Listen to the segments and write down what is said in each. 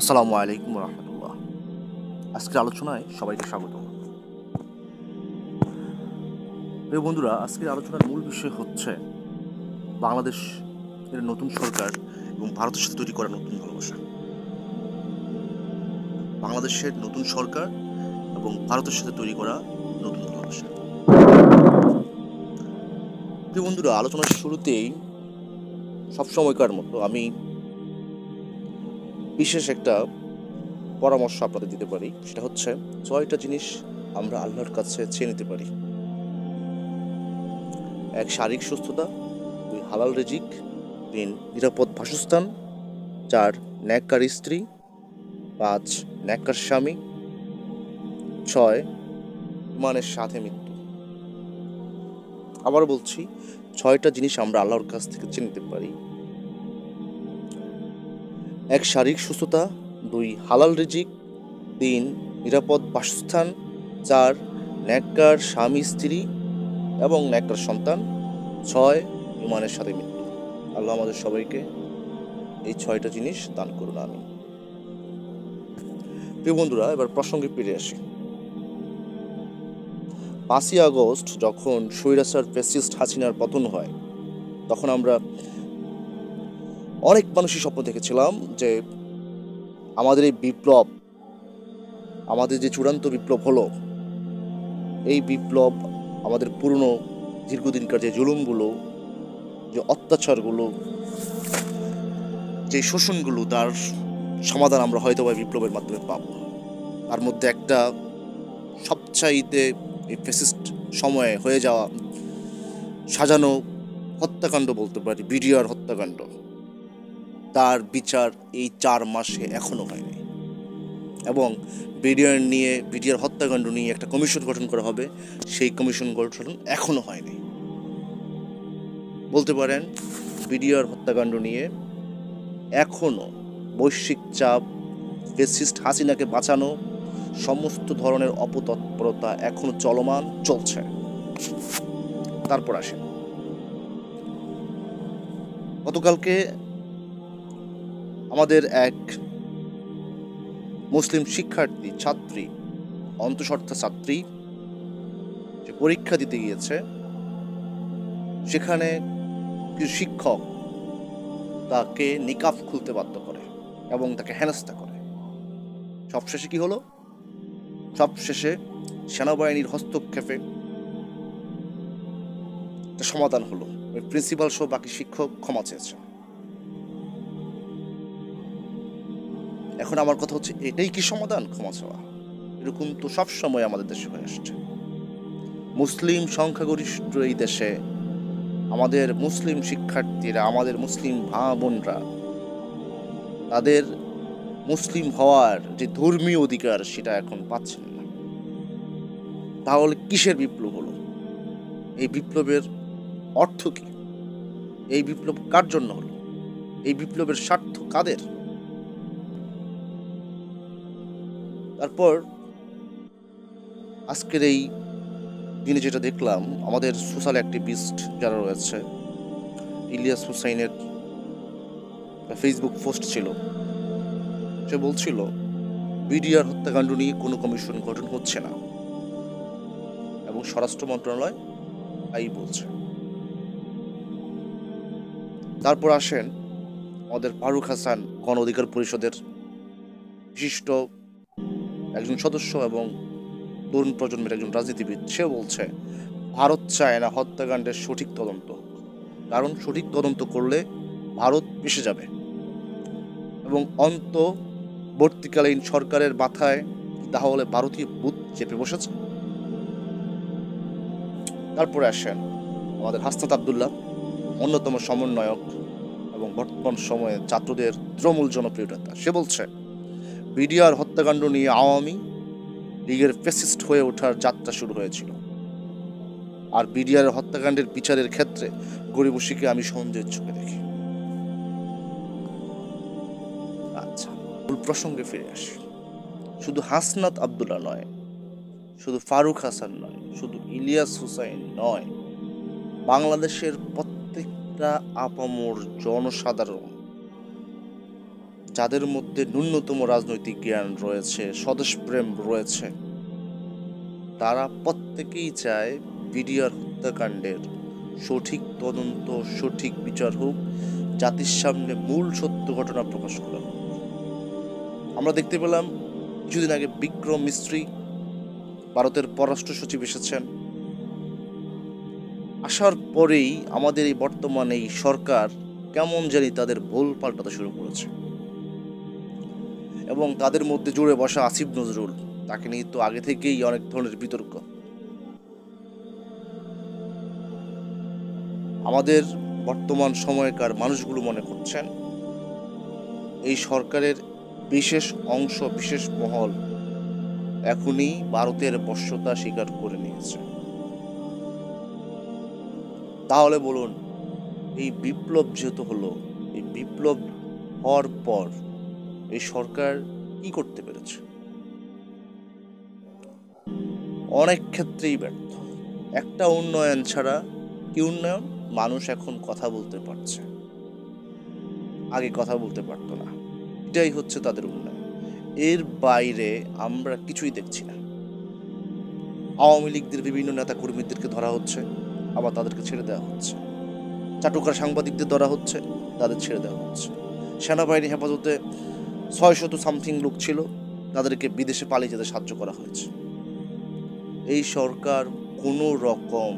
আসসালামু আলাইকুম রহমতুল্লাহ। আজকের আলোচনায় সবাইকে স্বাগত। প্রিয় বন্ধুরা, আজকের আলোচনার মূল বিষয় হচ্ছে বাংলাদেশ এর নতুন সরকার এবং ভারতের সাথে তৈরি করা নতুন ভালোবাসা। বাংলাদেশের নতুন সরকার এবং ভারতের সাথে তৈরি করা নতুন ভালোবাসা। প্রিয় বন্ধুরা, আলোচনার শুরুতেই সবসময়কার মতো আমি বিশেষ একটা পরামর্শ আপনাদের দিতে পারি। সেটা হচ্ছে 6টা জিনিস আমরা আল্লাহর কাছে চেয়ে নিতে পারি। 1, শারীরিক সুস্থতা। 2, হালাল রিজিক। 3, নিরাপদ বাসস্থান। 4, ন্যাক্কার স্ত্রী। 5, ন্যাক্কার স্বামী। 6, ইমানের সাথে মৃত্যু। আবার বলছি, 6টা জিনিস আমরা আল্লাহর কাছ থেকে চেয়ে নিতে পারি। 1, শারীরিক সুস্থতা। 2, হালাল রিজিক। 3, নিরাপদ বাসস্থান। 4, ন্যাক্কার স্বামী স্ত্রী এবং ন্যাক্কার সন্তান। 6, ইমানের সাথে মৃত্যু। আল্লাহ আমাদের সবাইকে এই 6টা জিনিস দান করুন, আমিন। প্রিয় বন্ধুরা, এবার প্রসঙ্গে ফিরে আসি। 5ই আগস্ট যখন স্বৈরাচার ফ্যাসিস্ট হাসিনার পতন হয়, তখন আমরা অনেক মানুষই স্বপ্ন দেখেছিলাম যে আমাদের এই বিপ্লব, আমাদের যে চূড়ান্ত বিপ্লব হলো, এই বিপ্লব আমাদের পুরনো দীর্ঘদিনকার যে জুলুমগুলো, যে অত্যাচারগুলো, যে শোষণগুলো, তার সমাধান আমরা হয়তো বা বিপ্লবের মাধ্যমে পাব। তার মধ্যে একটা সবচাইতে এই ফ্যাসিস্ট সময়ে হয়ে যাওয়া সাজানো হত্যাকাণ্ড বলতে পারি, বিডিআর হত্যাকাণ্ড, তার বিচার এই 4 মাসে এখনো হয়নি। এবং বিডিআর হত্যাকাণ্ড নিয়ে একটা কমিশন গঠন করা হবে, সেই কমিশন গঠন এখনো হয়নি। বলতে পারেন বিডিআর হত্যাকাণ্ড নিয়ে এখনো বৈশ্বিক চাপ, ফ্যাসিস্ট হাসিনাকে বাঁচানো, সমস্ত ধরনের অপতৎপরতা এখনো চলমান চলছে। তারপর আসে গতকালকে আমাদের এক মুসলিম ছাত্রী, অন্তঃসত্ত্বা ছাত্রী, যে পরীক্ষা দিতে গিয়েছে, সেখানে কিছু শিক্ষক তাকে নিকাব খুলতে বাধ্য করে এবং তাকে হেনস্থা করে। সবশেষে কি হলো? সবশেষে সেনাবাহিনীর হস্তক্ষেপে একটা সমাধান হলো। ওই প্রিন্সিপাল সহ বাকি শিক্ষক ক্ষমা চেয়েছে। এখন আমার কথা হচ্ছে, এটাই কি সমাধান? ক্ষমা চাওয়া? এরকম তো সবসময় আমাদের দেশে হয়ে আসছে। মুসলিম সংখ্যাগরিষ্ঠ এই দেশে আমাদের মুসলিম শিক্ষার্থীরা, আমাদের মুসলিম ভাই বোনরা, তাদের মুসলিম হওয়ার যে ধর্মীয় অধিকার, সেটা এখন পাচ্ছেন না। তাহলে কিসের বিপ্লব হলো? এই বিপ্লবের অর্থ কি? এই বিপ্লব কার জন্য হলো? এই বিপ্লবের স্বার্থ কাদের? তারপর আজকের এই দিনে যেটা দেখলাম, আমাদের সোশ্যাল অ্যাক্টিভিস্ট যারা রয়েছে, ইলিয়াস হুসাইনের ফেসবুক পোস্ট ছিল, সে বলছিল বিডিআর হত্যাকাণ্ড নিয়ে কোনো কমিশন গঠন হচ্ছে না, এবং স্বরাষ্ট্র মন্ত্রণালয় তাই বলছে। তারপর আসেন আমাদের ফারুক হাসান, গণ অধিকার পরিষদের বিশিষ্ট একজন সদস্য এবং তরুণ প্রজন্মের একজন রাজনীতিবিদ। সে বলছে ভারত চায় না হত্যাকাণ্ডের সঠিক তদন্ত, কারণ সঠিক তদন্ত করলে ভারত পিষে যাবে এবং অন্তর্বর্তীকালীন সরকারের মাথায় তাহলে ভারতীয় ভূত চেপে বসেছে। তারপরে আসেন আমাদের হাসনাত আব্দুল্লাহ, অন্যতম সমন্বয়ক এবং বর্তমান সময়ে ছাত্রদের তৃণমূল জনপ্রিয় নেতা। সে বলছে বিডিআর হত্যাকাণ্ড নিয়ে আওয়ামী লীগের ফ্যাসিস্ট হয়ে ওঠার যাত্রা শুরু হয়েছিল, আর বিডিআর হত্যাকাণ্ডের বিচারের ক্ষেত্রে গরিবসীকে আমি সন্দেহের চোখে দেখি। আচ্ছা, মূল প্রসঙ্গে ফিরে আসি। শুধু হাসনাত আব্দুল্লাহ নয়, শুধু ফারুক হাসান নয়, শুধু ইলিয়াস হুসাইন নয়, বাংলাদেশের প্রত্যেকটা আপামর জনসাধারণ যাদের মধ্যে ন্যূনতম রাজনৈতিক জ্ঞান রয়েছে, স্বদেশপ্রেম রয়েছে, তারা প্রত্যেকেই চায় বিডিআর হত্যাকাণ্ডের সঠিক তদন্ত, সঠিক বিচার হোক, জাতির সামনে মূল সত্য ঘটনা প্রকাশ করা হোক। আমরা দেখতে পেলাম কিছুদিন আগে বিক্রম মিস্ত্রি ভারতের পররাষ্ট্র সচিব এসেছেন। আসার পরেই আমাদের এই বর্তমানে এই সরকার কেমন জানি তাদের ভুল পাল্টাতে শুরু করেছে, এবং তাদের মধ্যে জুড়ে বসা আসিফ নজরুল, তাকে নিয়ে তো আগে থেকেই অনেক ধরনের বিতর্ক। আমাদের বর্তমান সময়কার মানুষগুলো মনে করছেন এই সরকারের বিশেষ অংশ, বিশেষ মহল এখনই ভারতের বশ্যতা স্বীকার করে নিয়েছে। তাহলে বলুন, এই বিপ্লব যেহেতু হলো, এই বিপ্লব হওয়ার পর এই সরকার কি করতে পেরেছে? অনেক ক্ষেত্রেই ব্যর্থ। একটা উন্নয়ন ছাড়া কি উন্নয়ন? মানুষ এখন কথা বলতে পারছে, আগে কথা বলতে পারতো না। এটাই হচ্ছে তাদের উন্নয়ন। এর বাইরে আমরা কিছুই দেখছি না। আওয়ামী লীগদের বিভিন্ন নেতা কর্মীদেরকে ধরা হচ্ছে, আবার তাদেরকে ছেড়ে দেওয়া হচ্ছে। চাটুকার সাংবাদিকদের ধরা হচ্ছে, তাদের ছেড়ে দেওয়া হচ্ছে। সেনাবাহিনী হেফাজতে 600 সামথিং লোক ছিল, তাদেরকে বিদেশে পালিয়ে যেতে সাহায্য করা হয়েছে। এই সরকার কোনো রকম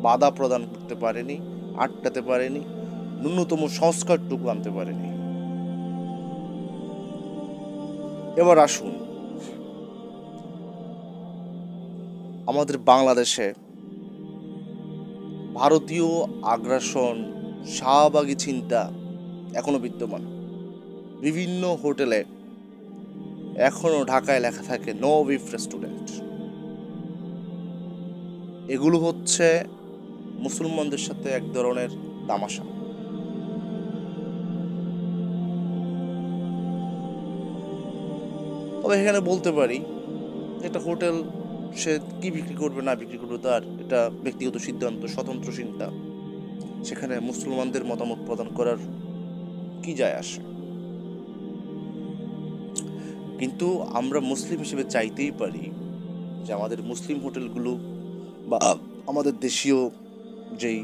বাধা প্রদান করতে পারেনি, আটকাতে পারেনি, ন্যূনতম সংস্কারটুকু আনতে পারেনি। এবার আসুন, আমাদের বাংলাদেশে ভারতীয় আগ্রাসন, শাহবাগী চিন্তা এখনো বিদ্যমান। বিভিন্ন হোটেলে এখনো ঢাকায় লেখা থাকে নো বিফ রেস্টুরেন্ট। এগুলো হচ্ছে মুসলমানদের সাথে এক ধরনের তামাশা। তবে এখানে বলতে পারি, একটা হোটেল সে কি বিক্রি করবে না বিক্রি করবে তার এটা ব্যক্তিগত সিদ্ধান্ত, স্বতন্ত্র চিন্তা। সেখানে মুসলমানদের মতামত প্রদান করার কি যায় আসে? কিন্তু আমরা মুসলিম হিসেবে চাইতেই পারি যে আমাদের মুসলিম হোটেলগুলো বা আমাদের দেশীয় যেই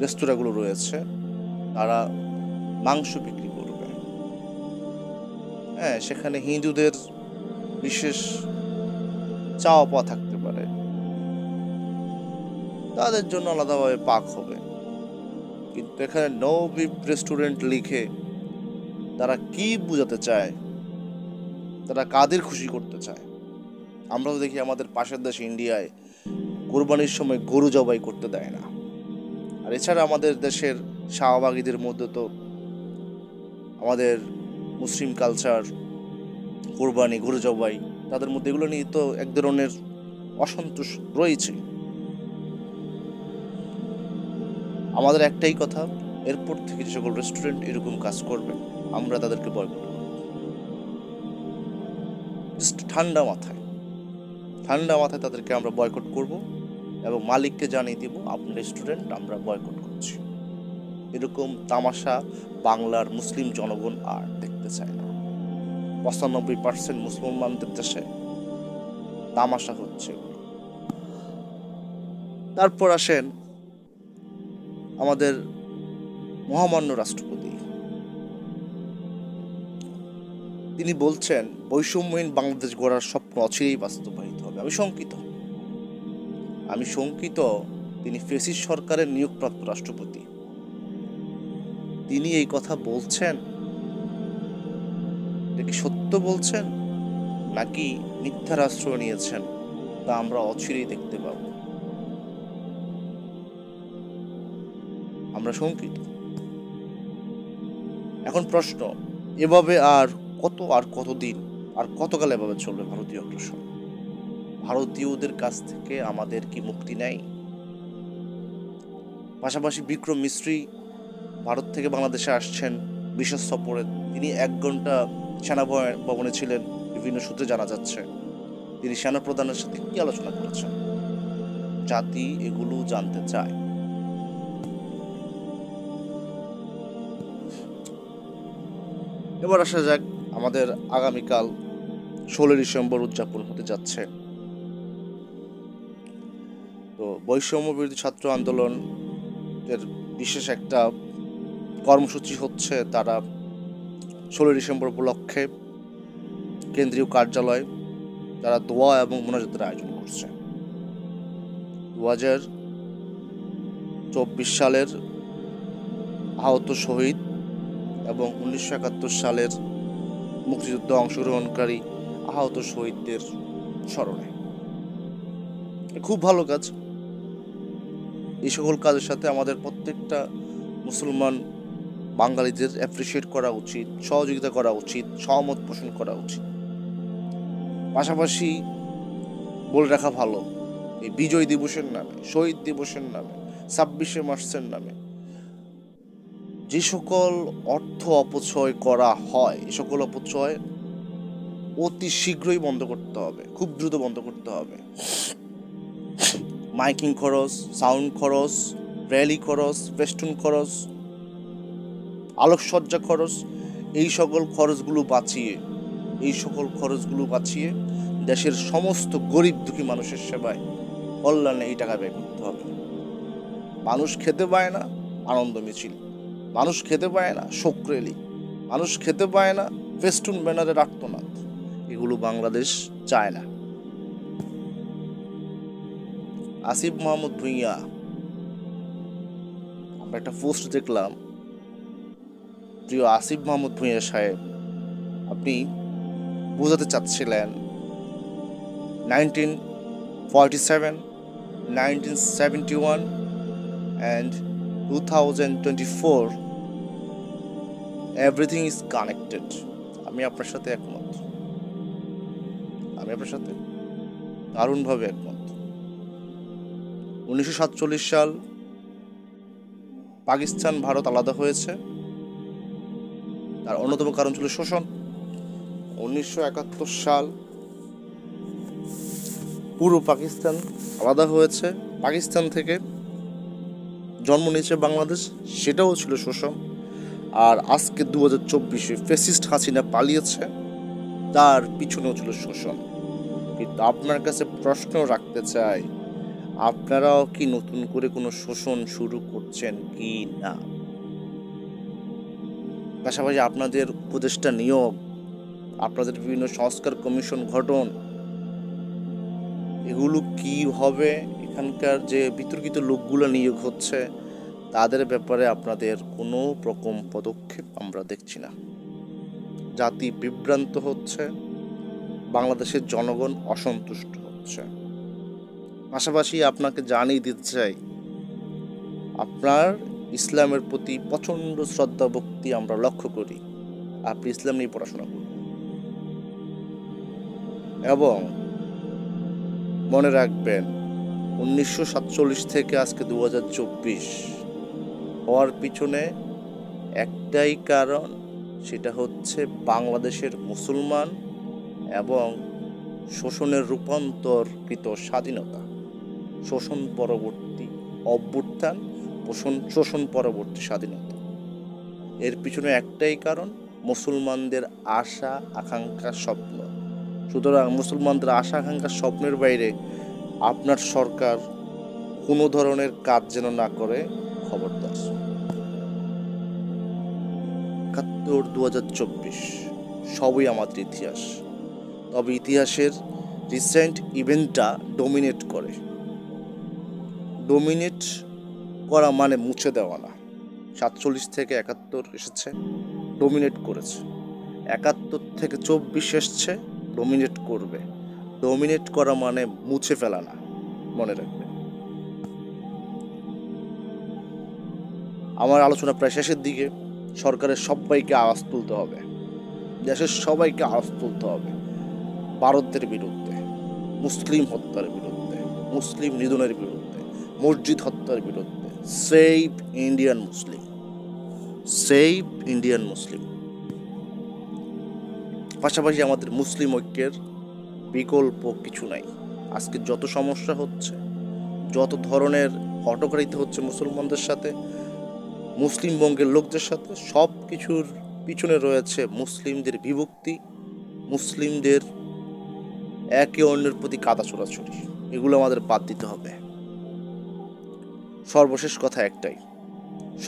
রেস্তোরাঁগুলো রয়েছে তারা মাংস বিক্রি করবে। হ্যাঁ, সেখানে হিন্দুদের বিশেষ চাওয়া পাওয়া থাকতে পারে, তাদের জন্য আলাদাভাবে পাক হবে। কিন্তু এখানে নো বিফ রেস্টুরেন্ট লিখে তারা কি বোঝাতে চায়, তারা কাদের খুশি করতে চায়? আমরা তো দেখি আমাদের পাশের দেশ ইন্ডিয়ায় কোরবানির সময় গরু জবাই করতে দেয় না। আর এছাড়া আমাদের দেশের শাহবাগীদের মধ্যে তো আমাদের মুসলিম কালচার, কোরবানি, গরু জবাই, তাদের মধ্যে এগুলো নিয়ে তো এক ধরনের অসন্তোষ রয়েছে। আমাদের একটাই কথা, এরপর থেকে যে সকল রেস্টুরেন্ট এরকম কাজ করবে আমরা তাদেরকে বয়কট করব। ঠান্ডা মাথায় তাদেরকে আমরা বয়কট করব এবং মালিককে জানিয়ে দিব আপনার রেস্টুরেন্ট আমরা বয়কট করছি। এরকম তামাশা বাংলার মুসলিম জনগণ আর দেখতে চায় না। 95% মুসলমানদের দেশে তামাশা হচ্ছে। তারপর আসেন আমাদের মহামান্য রাষ্ট্রপতি, তিনি বলছেন বৈষম্যহীন বাংলাদেশ গড়ার স্বপ্ন অচিরেই বাস্তবায়িত হবে। আমি শঙ্কিত তিনি ফ্যাসিস্ট সরকারের নিয়োগপ্রাপ্ত রাষ্ট্রপতি, তিনি এই কথা বলছেন, এটা কি সত্য বলছেন নাকি মিথ্যার আশ্রয় নিয়েছেন, তা আমরা অচিরেই দেখতে পাব। আমরা শঙ্কিত। এখন প্রশ্ন, এভাবে আর কতদিন আর কতকাল এভাবে চলবে ভারতীয় আগ্রাসন? ভারতীয়দের কাছ থেকে আমাদের কি মুক্তি নেই? পাশাপাশি বিক্রম মিস্ত্রি ভারত থেকে বাংলাদেশে আসছেন বিশেষ সফরে। তিনি 1 ঘন্টা সেনা ভবনে ছিলেন, বিভিন্ন সূত্রে জানা যাচ্ছে। তিনি সেনা প্রধানের সাথে কি আলোচনা করেছেন? জাতি এগুলো জানতে চায়। এবার আসা যাক, আমাদের আগামীকাল 16 ডিসেম্বর উদযাপন হতে যাচ্ছে। তো বৈষম্য বিরোধী ছাত্র আন্দোলন এর বিশেষ একটা কর্মসূচি হচ্ছে, তারা 16 ডিসেম্বর উপলক্ষে কেন্দ্রীয় কার্যালয় তারা দোয়া এবং মোনাজাতের আয়োজন করছে। 2024 সালের আহত শহীদ এবং 1971 সালের মুক্তিযুদ্ধে অংশগ্রহণকারী আহত শহীদদের স্মরণে। খুব ভালো কাজ। এই সকল কাজের সাথে আমাদের প্রত্যেকটা মুসলমান বাঙালিদের অ্যাপ্রিসিয়েট করা উচিত, সহযোগিতা করা উচিত, সহমত পোষণ করা উচিত। পাশাপাশি বলে রাখা ভালো, এই বিজয় দিবসের নামে, শহীদ দিবসের নামে, 26শে মার্চের নামে যে সকল অর্থ অপচয় করা হয়, এ সকল অপচয় অতি শীঘ্রই বন্ধ করতে হবে, খুব দ্রুত বন্ধ করতে হবে। মাইকিং খরচ, সাউন্ড খরচ, র্যালি খরচ, ফেস্টুন খরচ, আলোকসজ্জা খরচ, এই সকল খরচগুলো বাঁচিয়ে দেশের সমস্ত গরিব দুঃখী মানুষের সেবায়, কল্যাণে এই টাকা ব্যয় করতে হবে। মানুষ খেতে পায় না, আনন্দ মিছিল; মানুষ খেতে পায় না, শোক র্যালি; মানুষ খেতে পায় না, ফেস্টুন ব্যানারের আর্তনাদ। এগুলো বাংলাদেশ চায় না। আসিফ মাহমুদ ভুঁইয়া, আমরা একটা পোস্ট দেখলাম। প্রিয় আসিফ মাহমুদ ভুঁইয়া সাহেব, আপনি বোঝাতে চাচ্ছিলেন 1947, 1971 and 2024 এভরিথিং ইজ কানেক্টেড। আমি আপনার সাথে একমত, দারুণভাবে একমত। 1947 সাল পাকিস্তান ভারত আলাদা হয়েছে, তার অন্যতম কারণ ছিল শোষণ। 1971 সাল পুরো পাকিস্তান আলাদা হয়েছে, পাকিস্তান থেকে জন্ম নিয়েছে বাংলাদেশ, সেটাও ছিল শোষণ। আর আজকে 2024-এ ফ্যাসিস্ট হাসিনা পালিয়েছে, তার পিছনেও ছিল শোষণ। কিন্তু আপনার কাছে প্রশ্ন রাখতে চাই, আপনারাও কি নতুন করে কোনো শোষণ শুরু করছেন কি না? পাশাপাশি আপনাদের উপদেষ্টা নিয়োগ, আপনাদের বিভিন্ন সংস্কার কমিশন গঠন, এগুলো কি হবে? এখানকার যে বিতর্কিত লোকগুলো নিয়োগ হচ্ছে, তাদের ব্যাপারে আপনাদের কোনো রকম পদক্ষেপ আমরা দেখছি না। জাতি বিভ্রান্ত হচ্ছে, বাংলাদেশের জনগণ অসন্তুষ্ট হচ্ছে। পাশাপাশি আপনাকে জানিয়ে দিতে চাই, আপনার ইসলামের প্রতি প্রচণ্ড শ্রদ্ধা ভক্তি আমরা লক্ষ্য করি। আপনি ইসলাম নিয়ে পড়াশোনা করুন এবং মনে রাখবেন, 1947 থেকে আজকে 2024 হওয়ার পিছনে একটাই কারণ, সেটা হচ্ছে বাংলাদেশের মুসলমান এবং শোষণের রূপান্তরকৃত স্বাধীনতা, শোষণ পরবর্তী অভ্যুত্থান, শোষণ পরবর্তী স্বাধীনতা। এর পিছনে একটাই কারণ, মুসলমানদের আশা আকাঙ্ক্ষা স্বপ্ন। সুতরাং মুসলমানদের আশা আকাঙ্ক্ষা স্বপ্নের বাইরে আপনার সরকার কোনো ধরনের কাজ যেন না করে, খবরদার। 71, 2024 সবই আমাদের ইতিহাস। তবে ইতিহাসের রিসেন্ট ইভেন্টটা ডোমিনেট করা মানে মুছে দেওয়া না। 47 থেকে 71 এসেছে, ডোমিনেট করেছে। 71 থেকে 24 এসছে, ডোমিনেট করবে। ডোমিনেট করা মানে মুছে ফেলা না, মনে রাখবে। আমার আলোচনা প্রায় শেষের দিকে। সরকারের সবাইকে আওয়াজ তুলতে হবে, দেশের সবাইকে আওয়াজ তুলতে হবে ভারতের বিরুদ্ধে, মুসলিম হত্যার বিরুদ্ধে, মুসলিম নিধনের বিরুদ্ধে, মসজিদ হত্যার বিরুদ্ধে। সেভ ইন্ডিয়ান মুসলিম, সেভ ইন্ডিয়ান মুসলিম। পাশাপাশি আমাদের মুসলিম ঐক্যের বিকল্প কিছু নাই। আজকে যত সমস্যা হচ্ছে, যত ধরনের হটকারিতা হচ্ছে মুসলমানদের সাথে, মুসলিম বঙ্গের লোকদের সাথে, সব কিছুর পিছনে রয়েছে মুসলিমদের বিভক্তি, মুসলিমদের একে অন্যের প্রতি কাদা ছোড়াছুড়ি। এগুলো আমাদের বাদ দিতে হবে। সর্বশেষ কথা একটাই,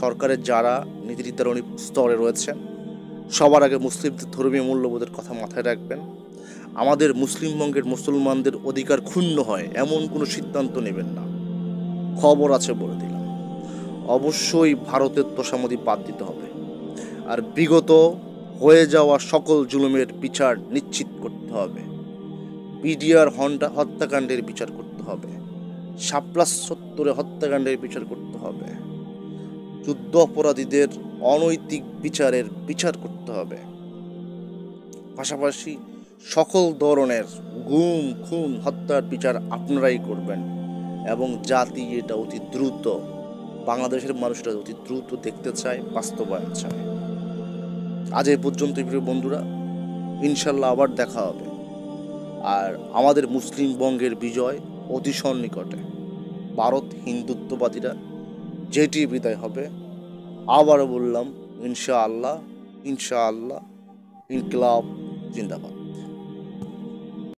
সরকারের যারা নীতি নির্ধারণী স্তরে রয়েছেন সবার আগে মুসলিমদের ধর্মীয় মূল্যবোধের কথা মাথায় রাখবেন। আমাদের মুসলিমবঙ্গের মুসলমানদের অধিকার ক্ষুণ্ণ হয় এমন কোনো সিদ্ধান্ত নেবেন না। খবর আছে বলে দিলাম। অবশ্যই ভারতের তোষামোদী বাদ দিতে হবে, আর বিগত হয়ে যাওয়া সকল জুলুমের বিচার নিশ্চিত করতে হবে। বিডিআর হত্যাকাণ্ডের বিচার করতে হবে, শাপলা চত্বরে হত্যাকাণ্ডের বিচার করতে হবে, যুদ্ধ অপরাধীদের অনৈতিক বিচার করতে হবে। পাশাপাশি সকল ধরনের গুম খুন হত্যার বিচার আপনারাই করবেন, এবং জাতি এটা অতি দ্রুত, বাংলাদেশের মানুষরা অতি দ্রুত দেখতে চায়, বাস্তবায়ন চায়। আজ এই পর্যন্ত প্রিয় বন্ধুরা, ইনশাল্লাহ আবার দেখা হবে। আর আমাদের মুসলিমবঙ্গের বিজয় অতি সন্নিকটে। ভারত হিন্দুত্ববাদীরা যেটি বিদায় হবে, আবারও বললাম ইনশাআল্লাহ, ইনশাআল্লাহ, ইনকিলাব জিন্দাবাদ।